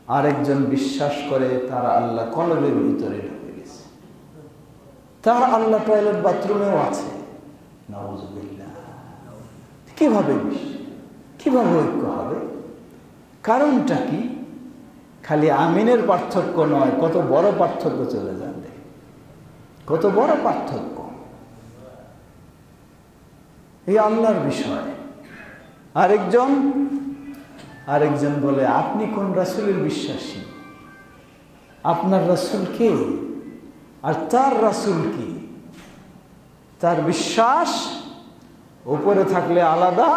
আরেকজন বিশ্বাস করে তার আল্লাহ কলবের ভিতরে ঢুকে গেছে, তার আল্লাহ টয়লেট বাথরুমেও আছে। নাউযুবিল্লাহ। কিভাবে ঐক্য হবে? কারণটা কি? খালি আমিনের পার্থক্য নয়, কত বড় পার্থক্য চলে যাবে, কত বড় পার্থক্য। এই আল্লাহর বিষয়। আরেকজন বলে, আপনি কোন রাসূলের বিশ্বাসী? আপনার রাসূল কে আর তার রাসূল কি? তার বিশ্বাস উপরে থাকলে আলাদা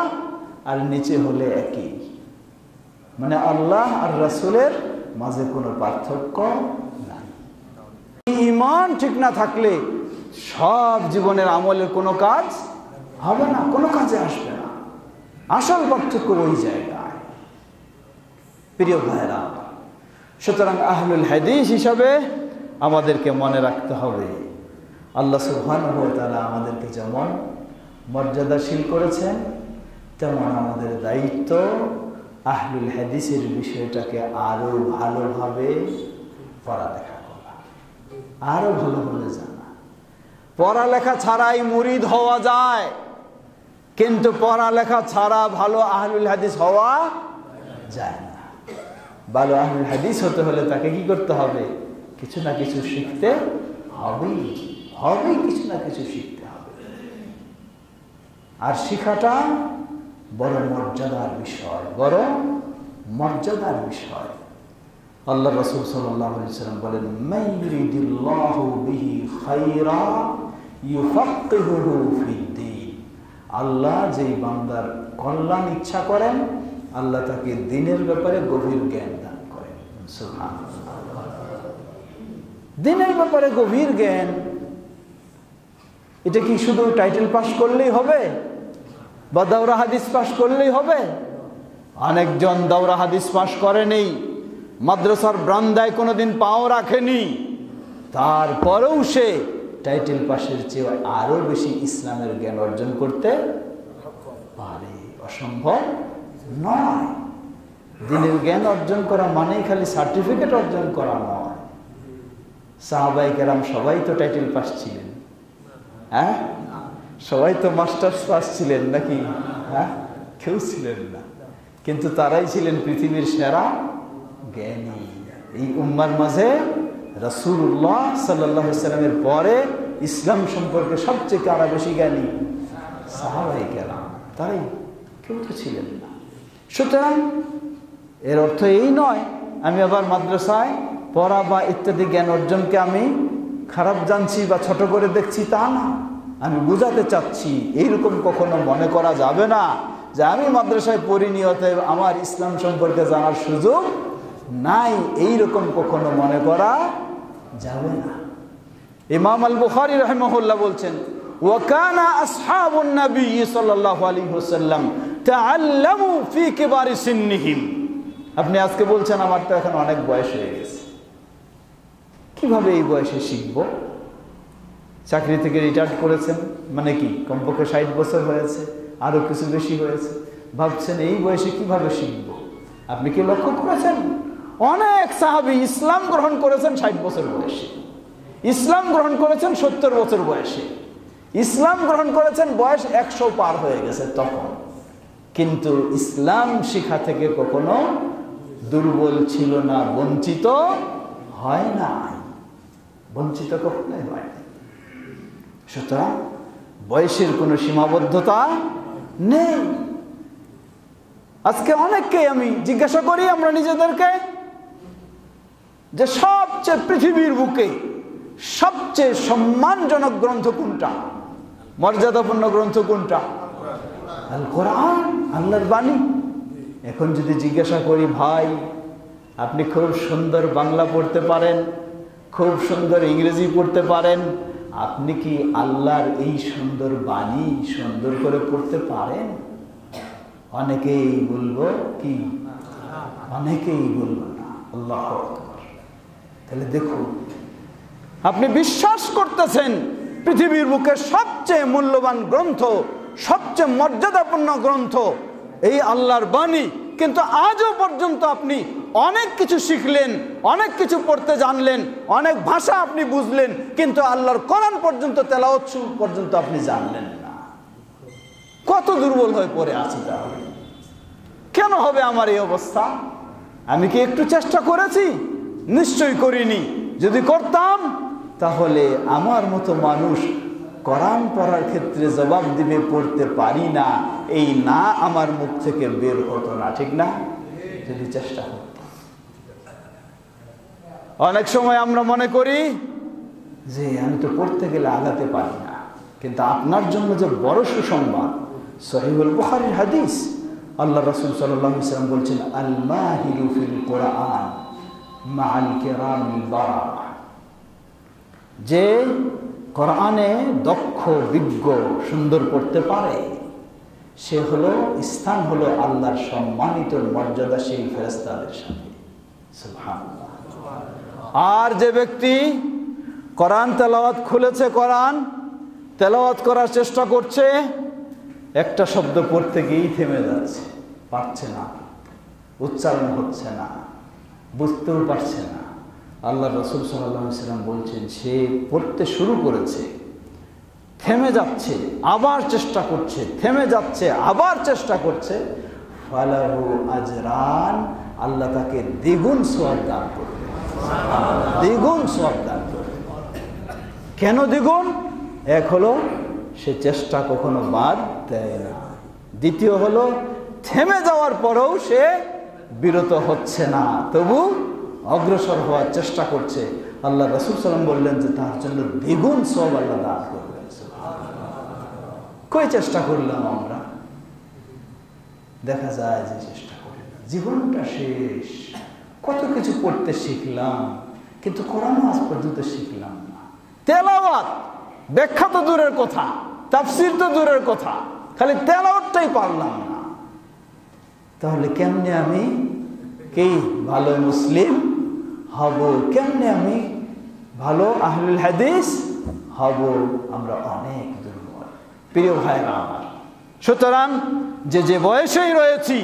আর নিচে হলে একই, মানে আল্লাহ আর রাসূলের মাঝে কোনো পার্থক্য নাই। ঈমান ঠিক না থাকলে সব জীবনের আমলের কোনো কাজ হবে না, কোনো কাজে আসবে না। আসল পার্থক্য ওই জায়গায়। প্রিয় ভাইরা, সুতরাং আহলুল হাদিস হিসাবে আমাদেরকে মনে রাখতে হবে, আল্লাহ সুবহানাহু ওয়া তাআলা আমাদেরকে যেমন মর্যাদাশীল করেছেন, তেমন আমাদের দায়িত্ব আহলুল হাদিসের বিষয়টাকে আরো ভালোভাবে পড়ালেখা করা, আরো ভালোভাবে জানা। পড়ালেখা ছাড়াই মুরিদ হওয়া যায়, কিন্তু পড়ালেখা ছাড়া ভালো আহলুল হাদিস হওয়া যায় না। ভালো আহলুল হাদিস হতে হলে তাকে কি করতে হবে? কিছু না কিছু শিখতে হবেই, কিছু না কিছু শিখতে হবে। আর শিখাটা বড় মর্যাদার বিষয়, বড় মর্যাদার বিষয়। আল্লাহ রাসূল সাল্লাল্লাহু আলাইহি ওয়াসাল্লাম বলেন, মান ইউরিদিল্লাহু বিহি খায়রা ইউফাক্কিহুহু ফিদ্দীন। আল্লাহ যেই বান্দার কল্যাণ ইচ্ছা করেন, আল্লাহ তাকে দ্বীনের ব্যাপারে গভীর জ্ঞান দান করেন। সুবহানাল্লাহ। দ্বীনের ব্যাপারে গভীর জ্ঞান, এটা কি শুধু টাইটেল পাস করলেই হবে বা দাওরা হাদিস পাস করলেই হবে? অনেকজন দাওরা হাদিস পাস করেনি, মাদ্রাসার বারান্দায় কোনোদিন পাও রাখেনি, তারপরেও সে টাইটেল পাসের চেয়ে আরো বেশি ইসলামের জ্ঞান অর্জন করতে পারে। অসম্ভব নয়। দ্বীনের জ্ঞান অর্জন করা মানেই খালি সার্টিফিকেট অর্জন করা নয়। সাহাবায়ে কেরাম সবাই তো টাইটেল পাস ছিলেন, হ্যাঁ? সবাই তো মাস্টার্স পাস ছিলেন নাকি? হ্যাঁ, কেউ ছিলেন না, কিন্তু তারাই ছিলেন পৃথিবীর সেরা জ্ঞানী। এই উম্মার মাঝে রাসূলুল্লাহ সাল্লাল্লাহু আলাইহি ওয়াসাল্লামের পরে ইসলাম সম্পর্কে সবচেয়ে কারা বেশি জ্ঞানী? সাহাবায়ে কেরাম, তারাই, কেউ তো ছিলেন না। সুতরাং এর অর্থ এই নয় আমি আবার মাদ্রাসায় পড়া বা ইত্যাদি জ্ঞান অর্জনকে আমি খারাপ জানছি বা ছোট করে দেখছি, তা না। আমি বুঝাতে চাচ্ছি, এইরকম কখনো মনে করা যাবে না যে আমি মাদ্রাসায় পড়িনি অতএব আমার ইসলাম সম্পর্কে জানার সুযোগ নাই, এইরকম কখনো মনে করা যাবে না। ইমাম আল বুখারী রাহিমাহুল্লাহ বলছেন, ওয়া কানা আসহাবুন নবী সাল্লাল্লাহু আলাইহি ওয়াসাল্লাম তাআল্লামু ফি কিবারি সিন্নিহিম। আপনি আজকে বলছেন আমার তো এখন অনেক বয়স হয়ে গেছে, কিভাবে এই বয়সে শিখব? চাকরি থেকে রিটায়ার্ড করেছেন মানে কি কমপক্ষে 60 বছর হয়েছে, আরো কিছু বেশি হয়েছে, ভাবছেন এই বয়সে কিভাবে শিখব? আপনি কি লক্ষ্য করেছেন অনেক সাহাবী ইসলাম গ্রহণ করেছেন 60 বছর বয়সে, ইসলাম গ্রহণ করেছেন 70 বছর বয়সে, ইসলাম গ্রহণ করেছেন বয়স 100 পার হয়ে গেছে তখন, কিন্তু ইসলাম শিক্ষা থেকে কখনো দুর্বল ছিল না, বঞ্চিত হয় না, বঞ্চিত কখনোই হয় না। সুতরাং বয়সের কোনো সীমাবদ্ধতা নেই। আজকে অনেককেই আমি জিজ্ঞাসা করি আমরা নিজেদেরকে যে সবচেয়ে পৃথিবীর বুকে সবচেয়ে সম্মানজনক গ্রন্থ কোনটা, মর্যাদাপূর্ণ গ্রন্থ কোনটা? আল কোরআন, আল্লাহর বাণী। এখন যদি জিজ্ঞাসা করি, ভাই আপনি খুব সুন্দর বাংলা পড়তে পারেন, খুব সুন্দর ইংরেজি পড়তে পারেন, আপনি কি আল্লাহর এই সুন্দর বাণী সুন্দর করে পড়তে পারেন? অনেকেই বলবো কি, অনেকেই বলবো না। আল্লাহু আকবার। তাহলে দেখুন, আপনি বিশ্বাস করতেছেন পৃথিবীর বুকে সবচেয়ে মূল্যবান গ্রন্থ, সবচেয়ে মর্যাদাপূর্ণ গ্রন্থ এই আল্লাহর বাণী, কিন্তু আজও পর্যন্ত আপনি অনেক কিছু শিখলেন, অনেক কিছু পড়তে জানলেন, অনেক ভাষা আপনি বুঝলেন, কিন্তু আল্লাহর কোরআন পর্যন্ত তেলাওয়াত পর্যন্ত আপনি জানলেন না। কত দুর্বল হয়ে পড়ে আছি তাহলে? কেন হবে আমার এই অবস্থা? আমি কি একটু চেষ্টা করেছি? নিশ্চয়ই করিনি। যদি করতাম তাহলে আমার মতো মানুষ কোরআন পড়ার ক্ষেত্রে জবাব দিবে পড়তে পারি না, এই না আমার মুখ থেকে বের হতো না, ঠিক না? যদি চেষ্টা করতাম। অনেক সময় আমরা মনে করি যে আমি তো পড়তে গেলে আগাতে পারি না, কিন্তু আপনার জন্য যে বড় সুসংবাদ, সহিহুল বুখারীর হাদিস, আল্লাহ রাসূল সাল্লাল্লাহু আলাইহি ওয়াসাল্লাম বলছেন, আল মাহিরু ফিল কোরআন মাআল কিরামিল বারারা, যে কোরআনে দক্ষ, বিজ্ঞ, সুন্দর পড়তে পারে, সে হলো স্থান হলো আল্লাহর সম্মানিত মর্যাদাশীল ফেরেশতাদের সাথে। সুবহানাল্লাহ। আর যে ব্যক্তি কোরআন তেলাওয়াত খুলেছে, কোরআন তেলাওয়াত করার চেষ্টা করছে, একটা শব্দ পড়তে গিয়েই থেমে যাচ্ছে, পারছে না, উচ্চারণ হচ্ছে না, বুঝতেও পারছে না, আল্লাহ রাসূল সাল্লাল্লাহু আলাইহি ওয়াসাল্লাম বলছেন, সে পড়তে শুরু করেছে, থেমে যাচ্ছে, আবার চেষ্টা করছে, থেমে যাচ্ছে, আবার চেষ্টা করছে, ফালাহু আজরান, আল্লাহ তাকে দ্বিগুণ সওয়াব দান করবে, দ্বিগুণ সওয়াব দান করবে। কেন দ্বিগুণ? এক হলো সে চেষ্টা কখনো বাদ দেয় না, দ্বিতীয় হলো থেমে যাওয়ার পরেও সে বিরত হচ্ছে না, তবু অগ্রসর হওয়ার চেষ্টা করছে। আল্লাহ রাসূল সাল্লাল্লাহু আলাইহি ওয়াসাল্লাম বললেন যে তার জন্য দ্বিগুণ সওয়াব আল্লাহ দান করবেন। কই চেষ্টা করলাম আমরা? দেখা যায় যে চেষ্টা করি না, জীবনটা শেষ। কত কিছু পড়তে শিখলাম, কিন্তু কোরআন আজ পর্যন্ত শিখলাম না। তেলাওয়াত, ব্যাখ্যা তো দূরের কথা, তাফসীর তো দূরের কথা, খালি তেলাওয়াতটাই পারলাম না। তাহলে কেমনে আমি কি ভালো মুসলিম হব? কেমনে আমি ভালো আহলুল হাদিস হব? আমরা অনেক দুর্বল, প্রিয় ভাইরা আমার। সুতরাং যে বয়সেই রয়েছি,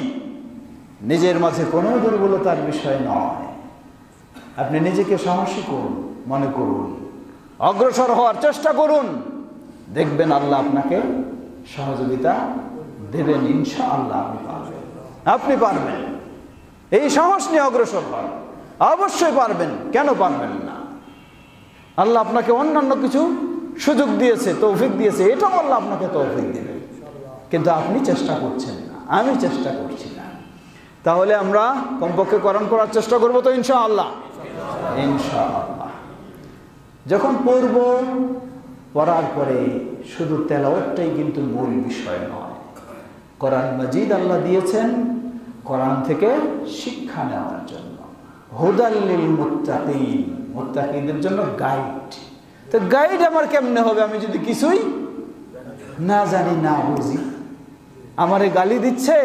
নিজের মাঝে কোনো দুর্বলতার বিষয় নয়। আপনি নিজেকে সাহসী করুন, মনে করুন, অগ্রসর হওয়ার চেষ্টা করুন, দেখবেন আল্লাহ আপনাকে সহযোগিতা দেবেন, ইনশাআল্লাহ আপনি পারবেন, আপনি পারবেন। এই সাহস নিয়ে অগ্রসর হন, অবশ্যই পারবেন। কেন পারবেন না? আল্লাহ আপনাকে অন্যান্য কিছু সুযোগ দিয়েছে, তৌফিক দিয়েছে, এটাও আল্লাহ আপনাকে তৌফিক দেবেন, কিন্তু আপনি চেষ্টা করছেন না, আমি চেষ্টা করছি না। তাহলে আমরা কমপক্ষে কোরআন পড়ার চেষ্টা করবো তো ইনশাআল্লাহ, ইনশাআল্লাহ। যখন পড়ব, পড়ার পরে শুধু তেলাওয়াতটাই কিন্তু মূল বিষয় নয়। কোরআন মাজিদ আল্লাহ দিয়েছেন কোরআন থেকে শিক্ষা নেওয়ার জন্য, হুদাল লিল মুত্তাকিন, মুত্তাকিদের জন্য গাইড। তো গাইড আমার কেমনে হবে আমি যদি কিছুই না জানি, না বুঝি? আমারে গালি দিচ্ছে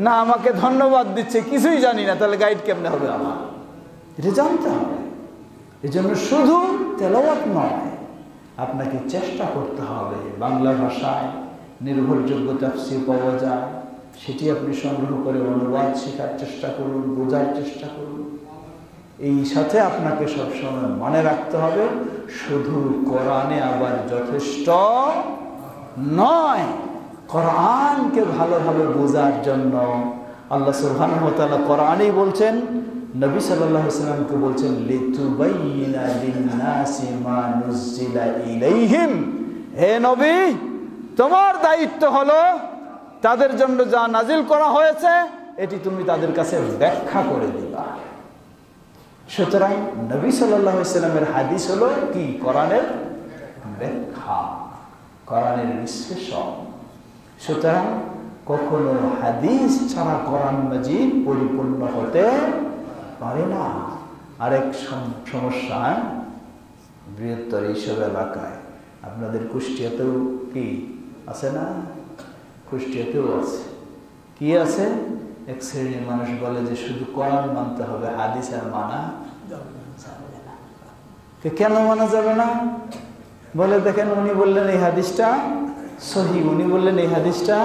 না আমাকে ধন্যবাদ দিচ্ছে, কিছুই জানি না, তাহলে গাইড কেমনে হবে আমার? এটা জানতে হবে। এই জন্য শুধু তেলাওয়াত নয়, আপনাকে চেষ্টা করতে হবে। বাংলা ভাষায় নির্ভরযোগ্য তাফসীর পাওয়া যায়, সেটি আপনি সংগ্রহ করে অনুবাদ শেখার চেষ্টা করুন, বোঝার চেষ্টা করুন। এই সাথে আপনাকে সবসময় মনে রাখতে হবে, শুধু কোরআনে আবার যথেষ্ট নয়। কোরআনকে ভালোভাবে বোঝার জন্য আল্লাহ সুবহানাহু ওয়া তাআলা কোরআনেই বলছেন, নবী সাল্লাল্লাহু আলাইহি ওয়াসাল্লামকে বলছেন, লিতুবাইয়িনা লিন-নাসি মা নুজিলা ইলাইহিম, হে নবী, তোমার দায়িত্ব হলো তাদের জন্য যা নাজিল করা হয়েছে এটি তুমি তাদের কাছে ব্যাখ্যা করে দিবা। সুতরাং নবী সাল্লাল্লাহু আলাইহি ওয়াসাল্লামের হাদিস হলো কি? কোরআনের ব্যাখ্যা, কোরআনের বিশ্লেষণ। সুতরাং কখনো হাদিস ছাড়া কোরআন মাজিদ পরিপূর্ণ হতে পারে না। আরেক সমস্যা, বৃহত্তর এইসব এলাকায়, আপনাদের কুষ্টিয়াতেও কি আছে না? কুষ্টিয়াতেও আছে। কি আছে? এক শ্রেণীর মানুষ বলে যে শুধু কোরআন মানতে হবে, হাদিস আর মানা যাবে না। কেন মানা যাবে না? বলে দেখেন, উনি বললেন এই হাদিসটা সহিহ, উনি বললেন এই হাদিসটা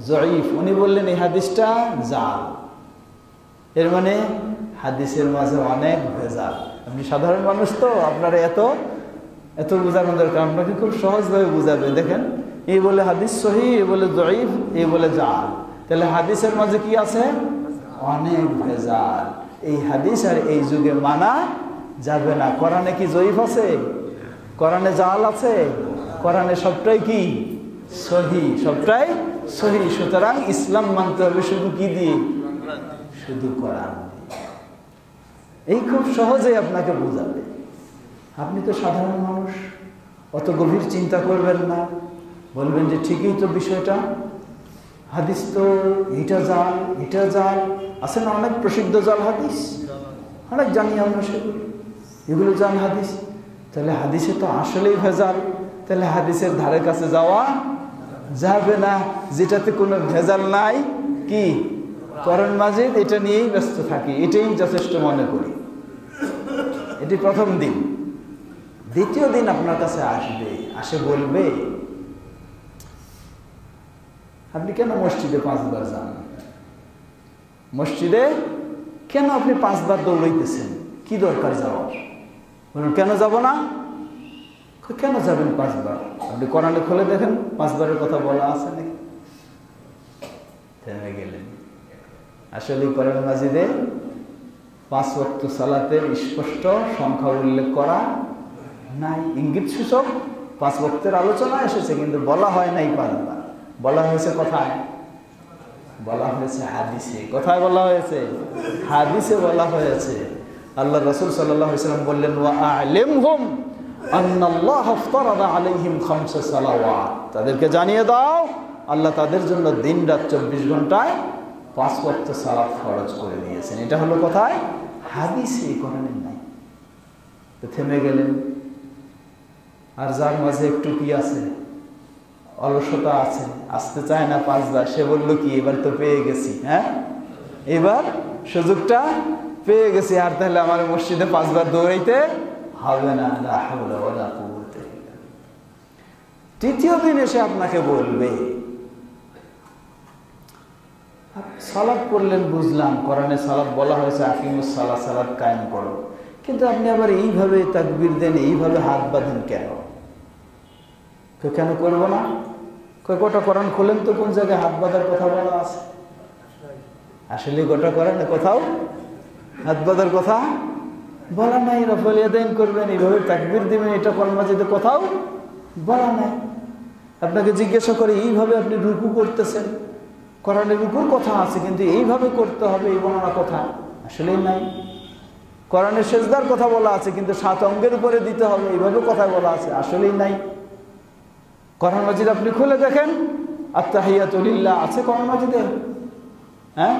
জয়ীফ, উনি বললেন এই হাদিসটা জাল। এর মানে হাদিসের মাঝে অনেক ভেজাল। আপনি সাধারণ মানুষ তো, আপনারা এত এত বোঝানো দরকার, আপনাকে খুব সহজভাবে বুঝাবে। দেখেন, এই বলে হাদিস সহিহ, এই বলে যঈফ, এই বলে জাল। তাহলে হাদিসের মাঝে কি আছে? অনেক ভেজাল। এই হাদিস আর এই যুগে মানা যাবে না। কোরআনে কি যঈফ আছে? কোরআনে জাল আছে? কোরআনে সবটাই কি সহিহ, সবটাই সহিহ। সুতরাং ইসলাম মানতে হবে শুধু কি দিয়ে? শুধু কোরআন দিয়ে। এই খুব সহজেই আপনাকে বোঝাবে। আপনি তো সাধারণ মানুষ, অত গভীর চিন্তা করবেন না, বলবেন যে ঠিকই তো বিষয়টা, হাদিস তো এটা জাল, এটা জাল আছে না, অনেক প্রসিদ্ধ জাল হাদিস, অনেক জানি আমরা সেগুলো, এগুলো জাল হাদিস। তাহলে হাদিসে তো আসলেই ভেজাল, তাহলে হাদিসের ধারে কাছে যাওয়া যাবে না। যেটাতে কোনো ভেজাল নাই, কি কোরআন মাজিদ, এটা নিয়েই ব্যস্ত থাকি, এটাই যথেষ্ট মনে করি। এটি প্রথম দিন। দ্বিতীয় দিন আপনার কাছে আসবে, আসে বলবে, আপনি কেন মসজিদে 5 বার যান? মসজিদে কেন আপনি 5 বার দৌড়াইতেছেন? কি দরকার যাওয়ার? বলুন, কেন যাব না? কেন যাবেন 5 বার? আপনি কোরআনে খুলে দেখেন 5 বারের কথা বলা আছে নাকি? থেমে গেলেন। আসলে কোরআন মাজিদে 5 ওয়াক্ত সালাতের স্পষ্ট সংখ্যা উল্লেখ করা নাই। ইঙ্গিত সূচক 5 ওয়াক্তের আলোচনা এসেছে, কিন্তু বলা হয় নাই 5 বার। বলা হয়েছে কোথায়? বলা হয়েছে হাদিসে। কোথায় বলা হয়েছে? হাদিসে বলা হয়েছে। আল্লাহ রাসূল সাল্লাল্লাহু আলাইহি ওয়াসাল্লাম বললেন, ওয়া আ'লিমহুম আন্নাল্লাহ ইফতারাদা আলাইহিম 5 সালাওয়াত। তাদেরকে জানিয়ে দাও, আল্লাহ তাদের জন্য দিন-রাত 24 ঘন্টায় 5 ওয়াক্ত সালাত ফরজ করে দিয়েছেন। এটা হলো কোথায়? হাদিসে, কোরআনে নাই। তো থেমে গেলেন। আর যার মাঝে একটু কি আছে, অলসতা আছে, আসতে চায় না 5 বার, সে বলল কি, এবার তো পেয়ে গেছি, হ্যাঁ এবার সুযোগটা পেয়ে গেছি, আর তাহলে আমার মসজিদে 5 বার দৌড়াইতে হবে না। লা হাওলা ওয়ালা কুওয়াতা ইল্লা বিল্লাহ। তৃতীয় দিন এসে আপনাকে বলবে, সালাত পড়লেন, বুঝলাম কোরআনে সালাত বলা হয়েছে, আকিমুস সালাত, সালাত কায়েম করো, কিন্তু আপনি আবার এইভাবে তাকবীর দেন, এইভাবে হাত বাঁধেন কেন? কেন করব না? গোটা কোরআন খোলেন তো, কোন জায়গায় হাত বাঁধার কথা বলা আছে? আসলে গোটা কোরআনে কোথাও হাত বাঁধার কথা বলা নাই। রফল ইয়াদাইন করবেন, এইভাবে তাকবীর দিবেন, এটা কোরআন মাজিদে কোথাও বলা নাই। আপনাকে জিজ্ঞাসা করে, এইভাবে আপনি রুকু করতেছেন, কোরআনে রুকুর কথা আছে, কিন্তু এইভাবে করতে হবে, এই বর্ণনা কথা আসলেই নাই। কোরআনে সেজদার কথা বলা আছে, কিন্তু 7 অঙ্গের উপরে দিতে হবে, এইভাবে কথা বলা আছে, আসলেই নাই। কোরআন মাজিদ আপনি খুলে দেখেন, আত্তাহিয়াতু লিল্লাহ আছে কোরআন মাজিদে? হ্যাঁ,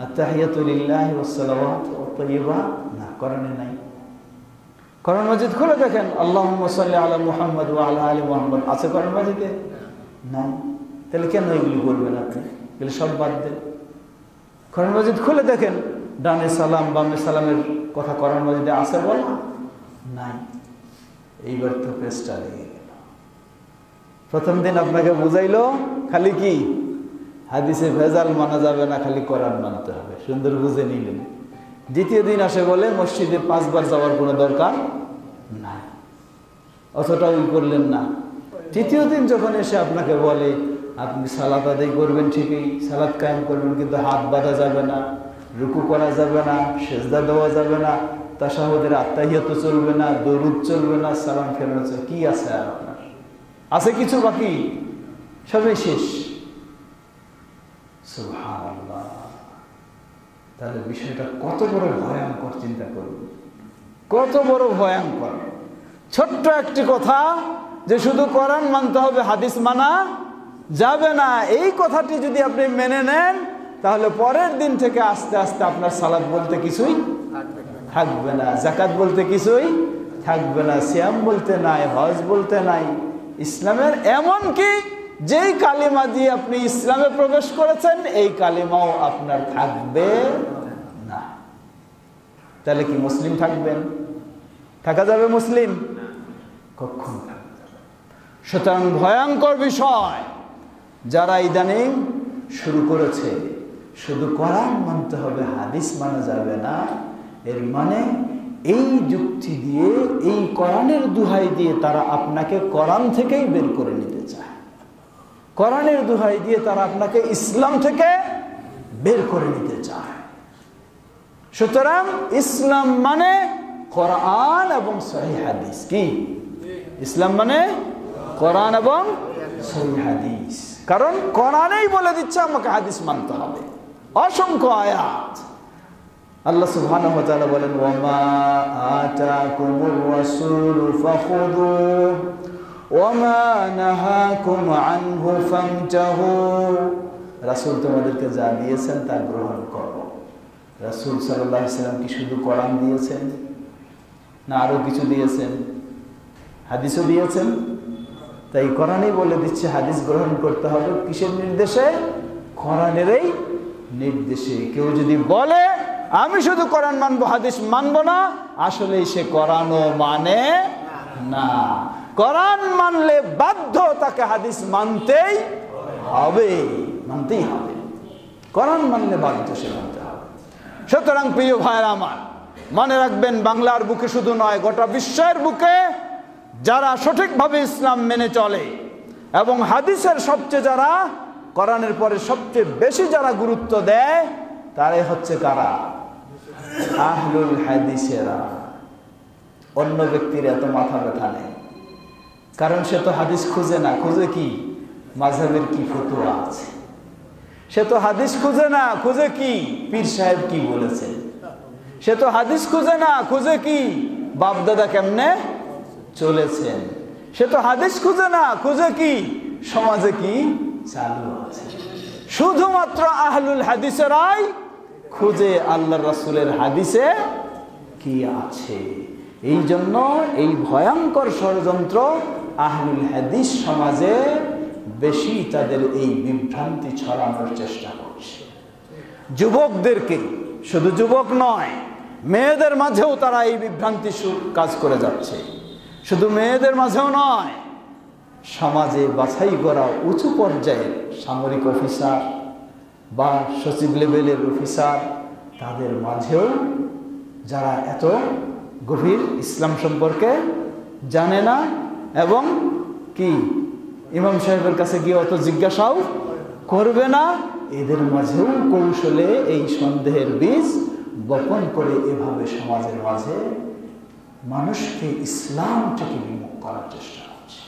আত্তাহিয়াতু লিল্লাহি ওয়াস সালাওয়াতু ওয়াত তাইয়্যিবাত, না, কোরআনে নাই। কোরআন মাজিদ খুলে দেখেন, আল্লাহুম্মা সাল্লি আলা মুহাম্মদ ওয়া আলা আলি মুহাম্মদ আছে কোরআন মাজিদে? নাই। তাহলে কেন এগুলি বলবেন আপনি? এগুলি সব বাদ দেন। কোরআন মাজিদ খুলে দেখেন, ডানে সালাম বামে সালামের কথা কোরআন মাজিদে আছে বলা নাই। এইবার তো পেস্টা লেগে গেল। প্রথম দিন আপনাকে বুঝাইলো খালি কি হাদিসে ভেজাল মানা যাবে না, খালি কোরআন মানতে হবে, সুন্দর বুঝে নিলেন। দ্বিতীয় দিন আসে বলে মসজিদে 5 বার যাওয়ার কোনো দরকার নাই, অতটাও করলেন না। তৃতীয় দিন যখন এসে আপনাকে বলে আপনি সালাত আদায় করবেন, ঠিকই সালাত কায়েম করবেন, কিন্তু হাত বাঁধা যাবে না, রুকু করা যাবে না, সেজদা দেওয়া যাবে না, তাশাহুদের আত্তাহিয়াতু চলবে না, দরুদ চলবে না, সালাম ফেরানো চলবে, কি আছে আর আপনার? আছে কিছু বাকি? সবই শেষ। সুবহানাল্লাহ। তাহলে বিষয়টা কত বড় ভয়ঙ্কর, চিন্তা করুন, কত বড় ভয়ঙ্কর। ছোট্ট একটি কথা যে শুধু কোরআন মানতে হবে, হাদিস মানা যাবে না, এই কথাটি যদি আপনি মেনে নেন, তাহলে পরের দিন থেকে আস্তে আস্তে আপনার সালাত বলতে কিছুই থাকবে না, যাকাত বলতে কিছুই থাকবে না, সিয়াম বলতে নাই, হজ বলতে নাই। ইসলামের এমন কি যেই কালিমা দিয়ে আপনি ইসলামে প্রবেশ করেছেন, এই কালিমাও আপনার থাকবে না। তাহলে কি মুসলিম থাকবেন? থাকা যাবে মুসলিম? কখন থাকবে? সুতরাং ভয়ঙ্কর বিষয়। যারা ইদানিং শুরু করেছে, শুধু কোরআন মানতে হবে, হাদিস মানা যাবে না, এর মানে এই যুক্তি দিয়ে, এই কোরআনের দোহাই দিয়ে তারা আপনাকে কোরআন থেকেই বের করে নিতে চায়। কোরআনের দোহাই দিয়ে তারা আপনাকে ইসলাম থেকে বের করে নিতে চায়। সুতরাং ইসলাম মানে কোরআন এবং সহিহ হাদিস। কি ইসলাম মানে? কোরআন এবং সহিহ হাদিস। কারণ কোরআনেই বলে দিচ্ছে আমাকে হাদিস মানতে হবে। অসংখ্য আয়াত আল্লাহ সুবহানাহু ওয়া তাআলা বলেন, ওয়ামা আতাকুমুর রাসূলু ফাখুযুহু ওয়ামা নাহাকুম আনহু ফান্তাহু। রাসূল তোমাদেরকে যা দিয়েছেন তা গ্রহণ করো। রাসূল সাল্লাল্লাহু আলাইহি ওয়াসাল্লাম কি শুধু কোরআন দিয়েছেন না আরো কিছু দিয়েছেন? হাদিসও দিয়েছেন। তাই কোরআনই বলে দিচ্ছে হাদিস গ্রহণ করতে হবে। কিসের নির্দেশে? কোরআনেরই নির্দেশে। কেউ যদি বলে আমি শুধু কোরআন মানবো, হাদিস মানবো না, আসলেই সে কোরআনও মানে না। কোরআন মানলে বাধ্য তাকে হাদিস মানতেই হবে, মানতেই হবে। কোরআন মানলে বাধ্য সে মানতে হবে। সুতরাং প্রিয় ভাইরা আমার, মনে রাখবেন, বাংলার বুকে শুধু নয়, গোটা বিশ্বের বুকে যারা সঠিকভাবে ইসলাম মেনে চলে এবং হাদিসের সবচেয়ে যারা, কোরআনের পরে সবচেয়ে বেশি যারা গুরুত্ব দেয়, তারাই হচ্ছে কারা? আহলুল হাদিসেরা। অন্য ব্যক্তির এত মাথা ব্যথা নেই, কারণ সে তো হাদিস খুঁজে না, খুঁজে কি? মাযহাবের কি ফতোয়া আছে। সে তো হাদিস খুঁজে না, খুঁজে কি? পীর সাহেব কি বলেছে। সে তো হাদিস খুঁজে না, খুঁজে কি? বাপদাদা কেমনে চলেছেন। সে তো হাদিস খুঁজে না, খুঁজে কি? সমাজে কি চালু আছে। শুধুমাত্র আহলুল হাদিসেরাই খুঁজে আল্লাহর রাসূলের হাদিসে কি আছে। এই জন্য এই ভয়ঙ্কর ষড়যন্ত্র আহলুল হাদিস সমাজে বেশি তাদের এই বিভ্রান্তি ছড়ানোর চেষ্টা করছে। যুবকদেরকে, শুধু যুবক নয়, মেয়েদের মাঝেও তারা এই বিভ্রান্তি কাজ করে যাচ্ছে। শুধু মেয়েদের মাঝেও নয়, সমাজে বাছাই করা উঁচু পর্যায়ের সামরিক অফিসার বা সচিব লেভেলের অফিসার, তাদের মাঝেও যারা এত গভীর ইসলাম সম্পর্কে জানে না এবং কি ইমাম সাহেবের কাছে গিয়ে অত জিজ্ঞাসাও করবে না, এদের মাঝেও কৌশলে এই সন্দেহের বীজ বপন করে এভাবে সমাজের মাঝে মানুষকে ইসলাম থেকে বিমুখ করার চেষ্টা করছে।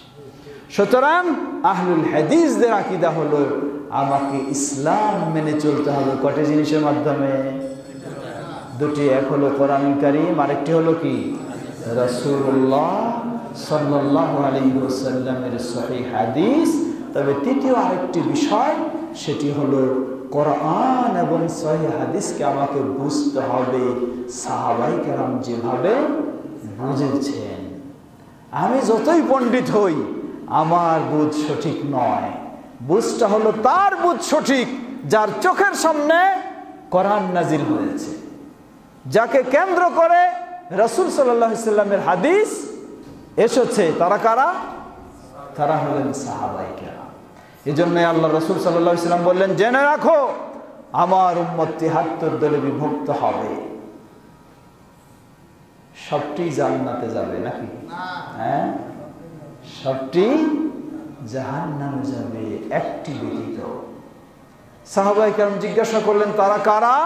সুতরাং আহলুল হাদিসদের আকীদা হলো আমাকে ইসলাম মেনে চলতে হবে কয়টা জিনিসের মাধ্যমে? দুটি। এক হলো কোরআন কারীম, আরেকটি হলো কি? রাসূলুল্লাহ সাল্লাল্লাহু আলাইহি ওয়াসাল্লামের সহিহ হাদিস। তবে তৃতীয় আরেকটি বিষয়, সেটি হলো কোরআন এবং সহিহ হাদিসকে আমাকে বুঝতে হবে সাহাবায়ে কেরাম যেভাবে বুঝেছেন। আমি যতই পণ্ডিত হই, আমার বুঝ সঠিক নয়। বুঝটা হলো তার বুঝ সঠিক যার চোখের সামনে কোরআন নাজিল হয়েছে, যাকে কেন্দ্র করে রাসূল সাল্লাল্লাহু আলাইহি ওয়াসাল্লামের হাদিস এসেছে। তারা কারা? তারা হলেন সাহাবায়ে কেরাম। এজন্য আল্লাহ রাসূল সাল্লাল্লাহু আলাইহি ওয়াসাল্লাম বললেন, জেনে রাখো আমার উম্মত ৭৩ দলে বিভক্ত হবে। সবটি জান্নাতে যাবে নাকি? হ্যাঁ, সবটি জাহান্নামে যাবে, একটি ব্যতীত। সাহাবায়ে কেরাম জিজ্ঞাসা করলেন, তারা কারা?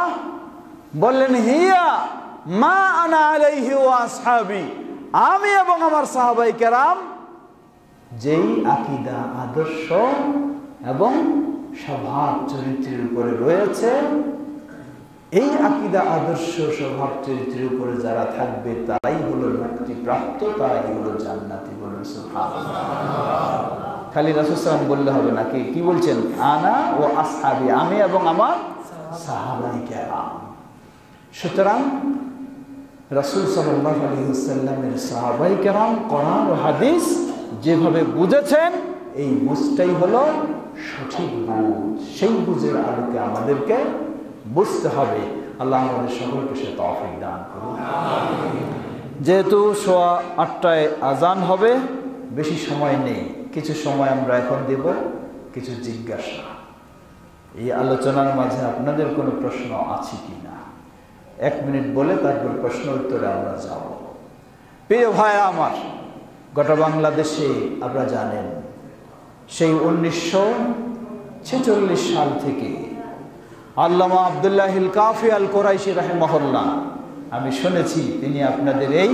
বললেন, হিয়া মা আনা আলাইহি ওয়া আসহাবি, আমি এবং আমার সাহাবায়ে কেরাম যেই আকীদা, আদর্শ এবং স্বভাব চরিত্রের উপরে রয়েছে, এই আকীদা, আদর্শ, স্বভাব চরিত্রের উপরে যারা থাকবে তারাই হলো মুক্তিপ্রাপ্ত, তারাই হলো জান্নাতি। বলুন সুবহানাল্লাহ। খালি রাসূল সাল্লাল্লাহু আলাইহি ওয়াসাল্লাম বললে হবে নাকি? কি বলছেন? আনা ও আসহাবি, আমি এবং আমার সাহাবায়ে কেরাম। সুতরাং রাসূল সাল্লাল্লাহু আলাইহি ওয়াসাল্লামের সাহাবায়ে কেরাম কোরআন ও হাদিস যেভাবে বুঝেছেন, এই বুঝটাই হলো সঠিক বুঝ। সেই বুঝের আলোকে আমাদেরকে বুঝতে হবে। আল্লাহ আমাদের সকলকে সে তৌফিক দান করুন। যেহেতু 8:15 আজান হবে, বেশি সময় নেই, কিছু সময় আমরা এখন দেব কিছু জিজ্ঞাসা। এই আলোচনার মাঝে আপনাদের কোনো প্রশ্ন আছে কি না 1 মিনিট বলে তারপর প্রশ্ন উত্তরে আমরা যাব। প্রিয় ভাইরা আমার, গোটা বাংলাদেশে আপনারা জানেন সেই 1946 সাল থেকে আল্লামা আব্দুল্লাহিল কাফি আল কোরাইশি রাহিমাহুল্লাহ, আমি শুনেছি তিনি আপনাদের এই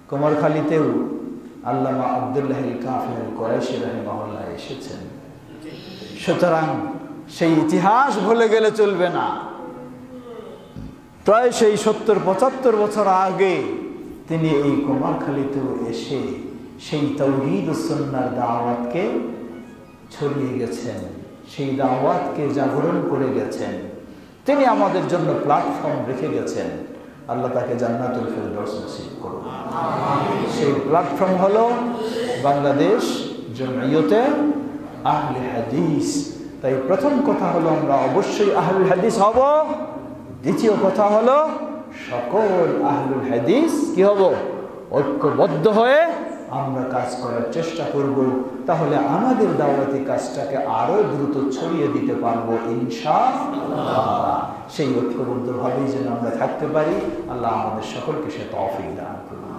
কুমারখালীতেও আল্লামা আব্দুল্লাহিল কাফি আল কোরাইশি রাহিমাহুল্লাহ এসেছেন। সুতরাং সেই ইতিহাস ভুলে গেলে চলবে না। প্রায় সেই 70-75 বছর আগে তিনি এই কুমারখালীতেও এসে সেই তাওহীদ ও সুন্নাহর দাওয়াতকে ছড়িয়ে গেছেন, সেই দাওয়াতকে জাগরণ করে গেছেন। তিনি আমাদের জন্য প্ল্যাটফর্ম রেখে গেছেন। আল্লাহ তাকে জান্নাতুল ফেরদৌস নসিব করুন। সেই প্ল্যাটফর্ম হলো বাংলাদেশ জমিয়তে আহলে হাদিস। তাই প্রথম কথা হলো আমরা অবশ্যই আহলুল হাদিস হব। দ্বিতীয় কথা হলো সকল আহলুল হাদিস কি হব? ঐক্যবদ্ধ হয়ে আমরা কাজ করার চেষ্টা করব। তাহলে আমাদের দাওয়াতি কাজটাকে আরো দ্রুত ছড়িয়ে দিতে পারবো ইনশাআল্লাহ। সেই ঐক্যবদ্ধভাবেই যেন আমরা থাকতে পারি, আল্লাহ আমাদের সকলকে সে তৌফিক দান করুন।